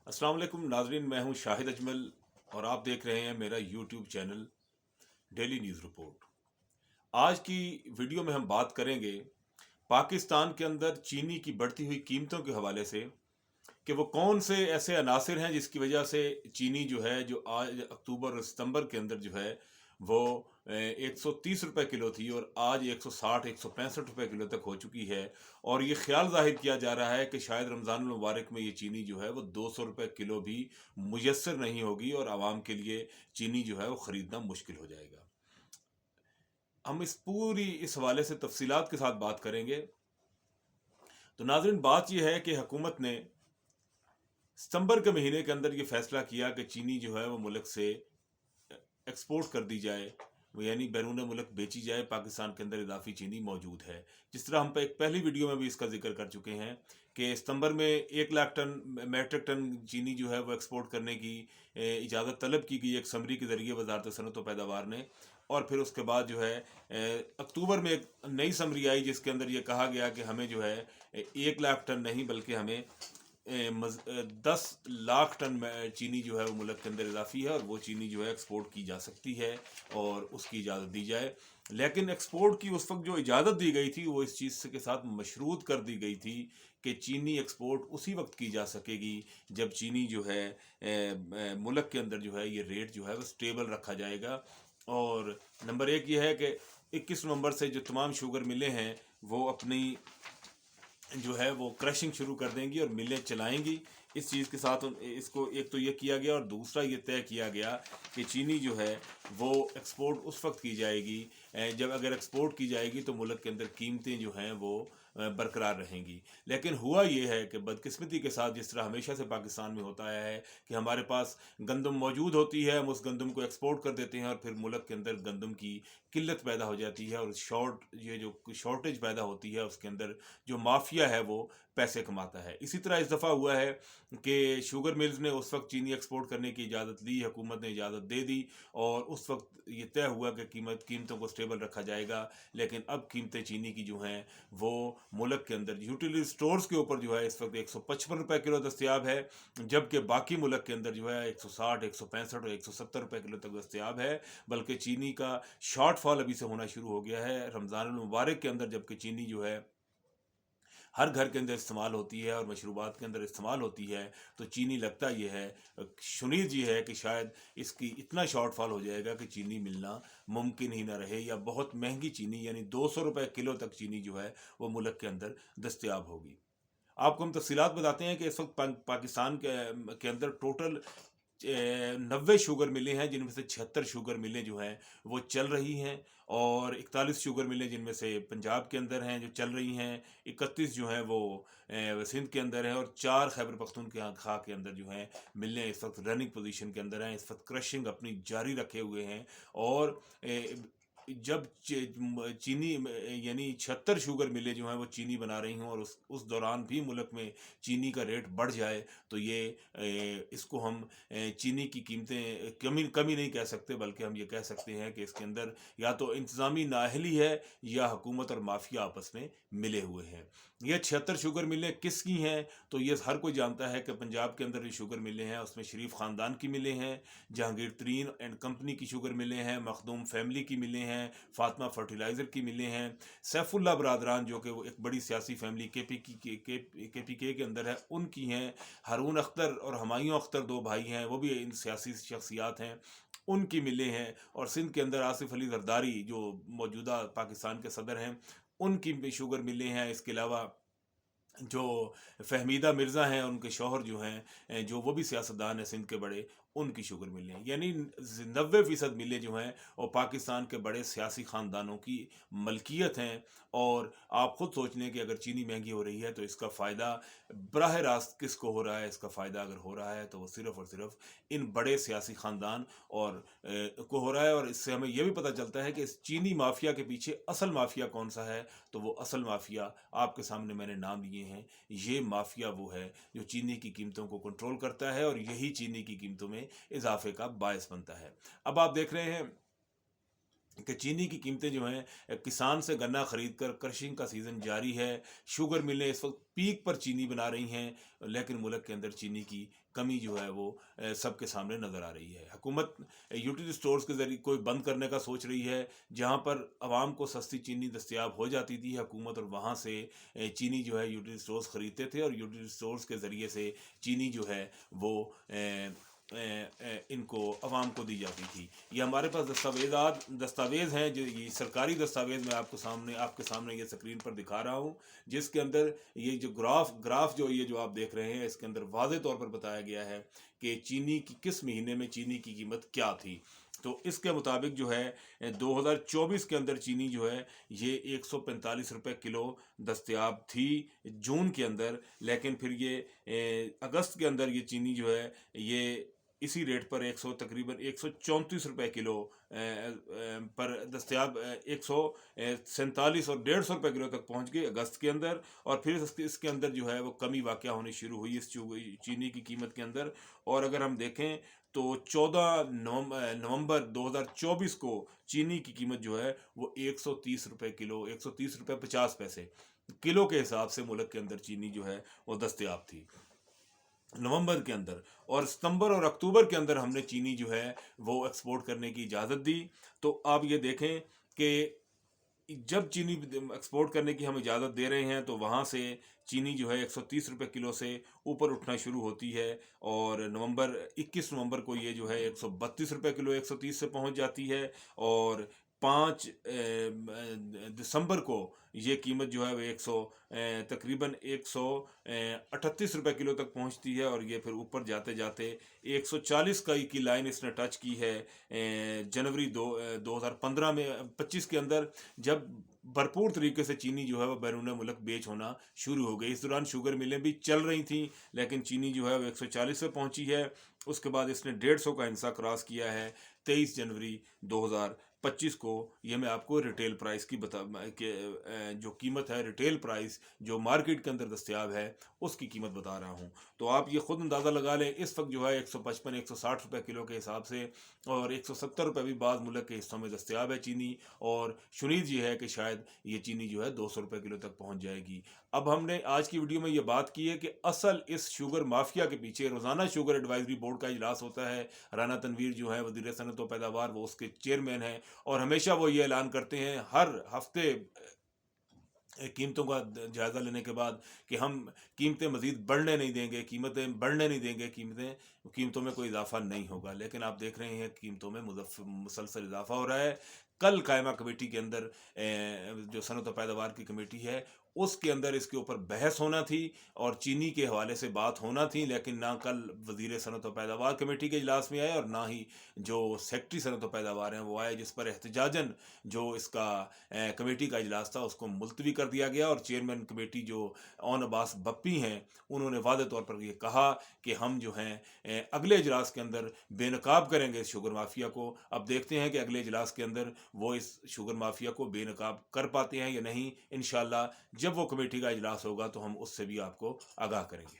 अस्सलाम वालेकुम नाजरीन, मैं हूं शाहिद अजमल और आप देख रहे हैं मेरा YouTube channel daily news report. आज की वीडियो में हम बात करेंगे पाकिस्तान के अंदर चीनी की बढ़ती हुई कीमतों के हवाले से कि वो कौन से ऐसे अनासिर हैं जिसकी वजह से चीनी जो है, जो आज अक्टूबर और सितंबर के अंदर जो है वो 130 रुपये किलो थी और आज 160 165 रुपये किलो तक हो चुकी है। और ये ख्याल जाहिर किया जा रहा है कि शायद रमज़ान मुबारक में ये चीनी जो है वो 200 रुपये किलो भी मुयस्सर नहीं होगी और आवाम के लिए चीनी जो है वो ख़रीदना मुश्किल हो जाएगा। हम इस हवाले से तफसीलात के साथ बात करेंगे। तो नाज़रीन, बात यह है कि हुकूमत ने सितंबर के महीने के अंदर ये फैसला किया कि चीनी जो है वो मुल्क से एक्सपोर्ट कर दी जाए, वो यानी बैरून मुल्क बेची जाए। पाकिस्तान के अंदर इजाफी चीनी मौजूद है। जिस तरह हम एक पहली वीडियो में भी इसका जिक्र कर चुके हैं कि सितंबर में 1 लाख मैट्रिक टन चीनी जो है वो एक्सपोर्ट करने की इजाज़त तलब की गई एक समरी के ज़रिए वजारत सनत व पैदावार ने। और फिर उसके बाद जो है अक्टूबर में एक नई समरी आई जिसके अंदर ये कहा गया कि हमें जो है 1 लाख टन नहीं बल्कि हमें 10 लाख टन चीनी जो है वो मुल्क के अंदर इजाफी है और वो चीनी जो है एक्सपोर्ट की जा सकती है और उसकी इजाज़त दी जाए। लेकिन एक्सपोर्ट की उस वक्त जो इजाज़त दी गई थी वो इस चीज़ के साथ मशरूत कर दी गई थी कि चीनी एक्सपोर्ट उसी वक्त की जा सकेगी जब चीनी जो है मुल्क के अंदर जो है ये रेट जो है वो स्टेबल रखा जाएगा। और नंबर एक ये है कि 21 नवंबर से जो तमाम शुगर मिलें हैं वो अपनी जो है वो क्रशिंग शुरू कर देंगी और मिलें चलाएंगी। इस चीज़ के साथ इसको एक तो ये किया गया और दूसरा ये तय किया गया कि चीनी जो है वो एक्सपोर्ट उस वक्त की जाएगी जब अगर एक्सपोर्ट की जाएगी तो मुल्क के अंदर कीमतें जो हैं वो बरकरार रहेंगी। लेकिन हुआ ये है कि बदकिस्मती के साथ, जिस तरह हमेशा से पाकिस्तान में होता आया है कि हमारे पास गंदम मौजूद होती है, हम उस गंदम को एक्सपोर्ट कर देते हैं और फिर मुल्क के अंदर गंदम की किल्लत पैदा हो जाती है और ये जो शॉर्टेज पैदा होती है उसके अंदर जो माफिया है वो पैसे कमाता है। इसी तरह इस दफ़ा हुआ है कि शुगर मिल्स ने उस वक्त चीनी एक्सपोर्ट करने की इजाज़त ली, हुकूमत ने इजाज़त दे दी और उस वक्त ये तय हुआ कि कीमतों को स्टेबल रखा जाएगा। लेकिन अब कीमतें चीनी की जो हैं वो मुल्क के अंदर यूटिलिटी स्टोर्स के ऊपर जो है इस वक्त 155 रुपये किलो दस्तियाब है, जबकि बाकी मुल्क के अंदर जो है 160 165 और 170 रुपये किलो तक दस्तियाब है। बल्कि चीनी का शॉर्टफॉल अभी से होना शुरू हो गया है रमज़ान मुबारक के अंदर, जबकि चीनी जो है हर घर के अंदर इस्तेमाल होती है और मशरूबात के अंदर इस्तेमाल होती है। तो चीनी लगता ये है, शुनीद ये है कि शायद इसकी इतना शॉर्टफॉल हो जाएगा कि चीनी मिलना मुमकिन ही ना रहे या बहुत महंगी चीनी यानी 200 रुपये किलो तक चीनी जो है वो मुल्क के अंदर दस्तियाब होगी। आपको हम तफसीलात बताते हैं कि इस वक्त पाकिस्तान के अंदर टोटल 90 शुगर मिलें हैं, जिनमें से 76 शुगर मिलें जो हैं वो चल रही हैं और 41 शुगर मिलें जिनमें से पंजाब के अंदर हैं जो चल रही हैं, 31 जो हैं वो सिंध के अंदर हैं और 4 खैबर पख्तूनख्वा के अंदर जो हैं मिलें इस वक्त रनिंग पोजीशन के अंदर हैं। इस वक्त क्रशिंग अपनी जारी रखे हुए हैं और जब चीनी यानी 76 शुगर मिलें जो हैं वो चीनी बना रही हों और उस दौरान भी मुल्क में चीनी का रेट बढ़ जाए तो ये इसको हम चीनी की कीमतें कमी कमी नहीं कह सकते, बल्कि हम ये कह सकते हैं कि इसके अंदर या तो इंतज़ामी नाअहली है या हुकूमत और माफिया आपस में मिले हुए हैं। ये 76 शुगर मिलें किसकी हैं? तो ये हर कोई जानता है कि पंजाब के अंदर जो शुगर मिलें हैं उसमें शरीफ ख़ानदान की मिलें हैं, जहांगीर तरीन एंड कंपनी की शुगर मिलें हैं, मखदूम फैमिली की मिलें हैं, फातिमा फर्टिलाइज़र की मिलें हैं, सैफुल्ला बरादरान जो कि वो एक बड़ी सियासी फैमिली KPK के अंदर है उनकी हैं, हारून अख्तर और हुमायूं अख्तर 2 भाई हैं, वो भी इन सियासी शख्सियात हैं, उनकी मिलें हैं। और सिंध के अंदर आसिफ अली जरदारी जो मौजूदा पाकिस्तान के सदर हैं उनकी भी शुगर मिलें हैं। इसके अलावा जो फहमीदा मिर्ज़ा हैं उनके शौहर जो हैं जो वो भी सियासतदान हैं सिंध के बड़े, उनकी शुगर मिलें हैं। यानी 90% मिलें जो हैं वो पाकिस्तान के बड़े सियासी ख़ानदानों की मलकियत हैं। और आप ख़ुद सोच लें कि अगर चीनी महंगी हो रही है तो इसका फ़ायदा बराह रास्त किसको हो रहा है? इसका फ़ायदा अगर हो रहा है तो वो सिर्फ़ और सिर्फ़ इन बड़े सियासी ख़ानदान और को हो रहा है। और इससे हमें यह भी पता चलता है कि इस चीनी माफिया के पीछे असल माफिया कौन सा है। तो वो असल माफिया आपके सामने मैंने नाम लिए हैं। ये माफिया वो है जो चीनी की कीमतों को कंट्रोल करता है और यही चीनी की कीमतों में इजाफे का बायस बनता है। अब आप देख रहे हैं کہ چینی کی قیمتیں جو ہیں کسان سے گنا خرید کر کرشنگ کا سیزن جاری ہے، شوگر ملیں اس وقت پیک پر چینی بنا رہی ہیں، لیکن ملک کے اندر چینی کی کمی جو ہے وہ سب کے سامنے نظر آ رہی ہے۔ حکومت یوٹیلیٹی سٹورز کے ذریعے کوئی بند کرنے کا سوچ رہی ہے، جہاں پر عوام کو سستی چینی دستیاب ہو جاتی تھی حکومت، اور وہاں سے چینی جو ہے یوٹیلیٹی سٹورز خریدتے تھے، اور یوٹیلیٹی سٹورز کے ذریعے سے چینی جو ہے وہ ان کو عوام کو دی جاتی تھی۔ یہ ہمارے پاس دستاویز ہیں، جو یہ سرکاری دستاویز میں آپ کے سامنے یہ اسکرین پر دکھا رہا ہوں، جس کے اندر یہ جو گراف جو یہ جو آپ دیکھ رہے ہیں، اس کے اندر واضح طور پر بتایا گیا ہے کہ چینی کی کس مہینے میں چینی کی قیمت کیا تھی۔ تو اس کے مطابق جو ہے 2024 کے اندر چینی جو ہے یہ 145 روپے کلو دستیاب تھی جون کے اندر، لیکن پھر یہ اگست کے اندر یہ چینی جو ہے یہ اسی ریٹ پر تقریباً 134 روپے کلو پر دستیاب 147 اور 150 روپے کلو تک پہنچ گئی اگست کے اندر، اور پھر اس کے اندر جو ہے وہ کمی واقع ہونی شروع ہوئی اس چینی کی قیمت کے اندر۔ اور اگر ہم دیکھیں تو 14 نومبر 2024 کو چینی کی قیمت جو ہے وہ 130 روپے کلو، 130 روپے 50 پیسے کلو کے حساب سے ملک کے اندر چینی جو ہے وہ دستیاب تھی نومبر کے اندر۔ اور ستمبر اور اکتوبر کے اندر ہم نے چینی جو ہے وہ ایکسپورٹ کرنے کی اجازت دی۔ تو آپ یہ دیکھیں کہ جب چینی ایکسپورٹ کرنے کی ہم اجازت دے رہے ہیں تو وہاں سے چینی جو ہے 130 روپے کلو سے اوپر اٹھنا شروع ہوتی ہے، اور 21 نومبر کو یہ جو ہے 132 روپے کلو 130 سے پہنچ جاتی ہے، اور 5 دسمبر کو یہ قیمت جو ہے وہ تقریباً 138 روپے کلو تک پہنچتی ہے، اور یہ پھر اوپر جاتے جاتے 140 کی لائن اس نے ٹچ کی ہے جنوری 2025 کے اندر، جب بھرپور طریقے سے چینی جو ہے وہ بیرون ملک بیچ ہونا شروع ہو گئی۔ اس دوران شوگر ملیں بھی چل رہی تھیں، لیکن چینی جو ہے وہ 140 پہ پہنچی ہے۔ اس کے بعد اس نے 150 کا ہنسا کراس کیا ہے 23 جنوری 2025 کو۔ یہ میں آپ کو ریٹیل پرائس کی جو قیمت ہے، ریٹیل پرائس جو مارکیٹ کے اندر دستیاب ہے اس کی قیمت بتا رہا ہوں۔ تو آپ یہ خود اندازہ لگا لیں، اس وقت جو ہے 155 160 روپے کلو کے حساب سے، اور 170 روپے بھی بعض ملک کے حصوں میں دستیاب ہے چینی، اور شنید یہ ہے کہ شاید یہ چینی جو ہے 200 روپے کلو تک پہنچ جائے گی۔ اب ہم نے آج کی ویڈیو میں یہ بات کی ہے کہ اصل اس شوگر مافیا کے پیچھے روزانہ شوگر ایڈوائزری بورڈ کا اجلاس ہوتا ہے۔ رانا تنویر جو ہے وزیر صنعت و پیداوار، وہ اس کے چیئرمین ہیں، اور ہمیشہ وہ یہ اعلان کرتے ہیں ہر ہفتے قیمتوں کا جائزہ لینے کے بعد کہ ہم قیمتیں مزید بڑھنے نہیں دیں گے، قیمتیں بڑھنے نہیں دیں گے، قیمتوں میں کوئی اضافہ نہیں ہوگا، لیکن آپ دیکھ رہے ہیں قیمتوں میں مسلسل اضافہ ہو رہا ہے۔ کل قائمہ کمیٹی کے اندر جو صنعت و پیداوار کی کمیٹی ہے اس کے اندر اس کے اوپر بحث ہونا تھی اور چینی کے حوالے سے بات ہونا تھی، لیکن نہ کل وزیر صنعت و پیداوار کمیٹی کے اجلاس میں آئے، اور نہ ہی جو سیکٹری صنعت و پیداوار ہیں وہ آئے، جس پر احتجاجاً جو اس کا کمیٹی کا اجلاس تھا اس کو ملتوی کر دیا گیا۔ اور چیئرمین کمیٹی جو اون عباس بپی ہیں، انہوں نے واضح طور پر یہ کہا کہ ہم جو ہیں اگلے اجلاس کے اندر بے نقاب کریں گے اس شوگر مافیا کو۔ اب دیکھتے ہیں کہ اگلے اجلاس کے اندر وہ اس شوگر مافیا کو بے نقاب کر پاتے ہیں یا نہیں۔ انشاءاللہ جب وہ کمیٹی کا اجلاس ہوگا تو ہم اس سے بھی آپ کو آگاہ کریں گے۔